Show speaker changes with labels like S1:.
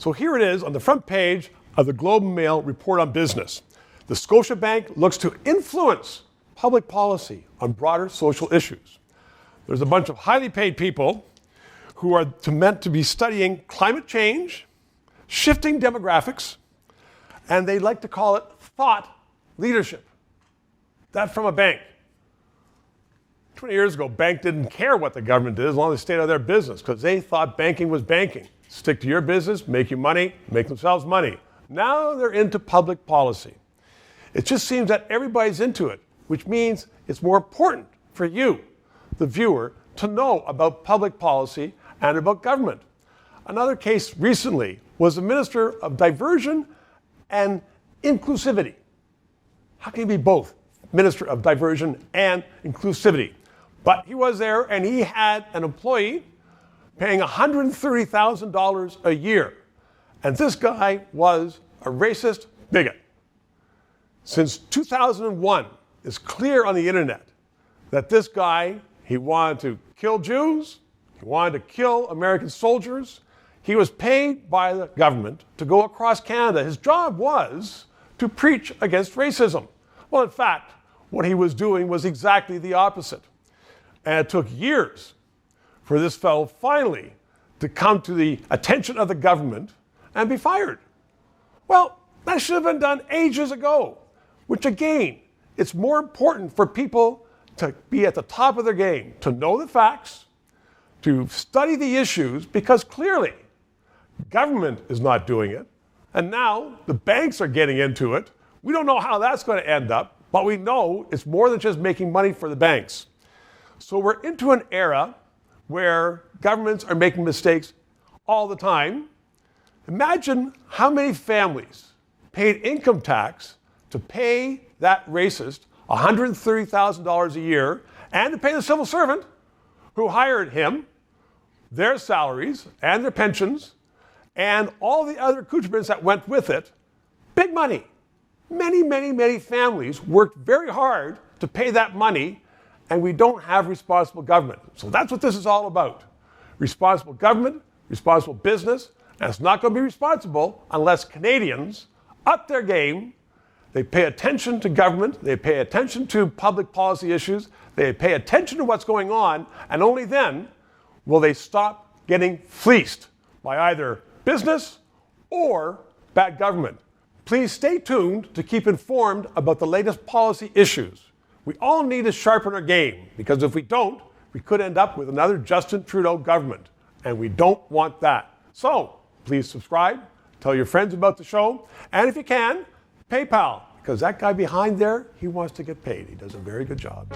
S1: So here it is on the front page of the Globe and Mail report on business. The Scotiabank looks to influence public policy on broader social issues. There's a bunch of highly paid people who are meant to be studying climate change, shifting demographics, and they like to call it thought leadership. That from a bank. 20 years ago, bank didn't care what the government did as long as they stayed out of their business because they thought banking was banking. Stick to your business, make you money, make themselves money. Now they're into public policy. It just seems that everybody's into it, which means it's more important for you, the viewer, to know about public policy and about government. Another case recently was the Minister of Diversion and Inclusivity. How can he be both Minister of Diversion and Inclusivity? But he was there and he had an employee paying $130,000 a year. And this guy was a racist bigot. Since 2001, it's clear on the internet that this guy, he wanted to kill Jews, he wanted to kill American soldiers. He was paid by the government to go across Canada. His job was to preach against racism. Well, in fact, what he was doing was exactly the opposite. And it took years for this fellow finally to come to the attention of the government and be fired. Well, that should have been done ages ago, which again, it's more important for people to be at the top of their game, to know the facts, to study the issues, because clearly government is not doing it. And now the banks are getting into it. We don't know how that's going to end up, but we know it's more than just making money for the banks. So we're into an era where governments are making mistakes all the time. Imagine how many families paid income tax to pay that racist $130,000 a year and to pay the civil servant who hired him, their salaries and their pensions, and all the other accoutrements that went with it. Big money. Many, many, many families worked very hard to pay that money, and we don't have responsible government. So that's what this is all about. Responsible government, responsible business, and it's not going to be responsible unless Canadians up their game. They pay attention to government, they pay attention to public policy issues, they pay attention to what's going on, and only then will they stop getting fleeced by either business or bad government. Please stay tuned to keep informed about the latest policy issues. We all need to sharpen our game, because if we don't, we could end up with another Justin Trudeau government, and we don't want that. So please subscribe, tell your friends about the show, and if you can, PayPal, because that guy behind there, he wants to get paid. He does a very good job.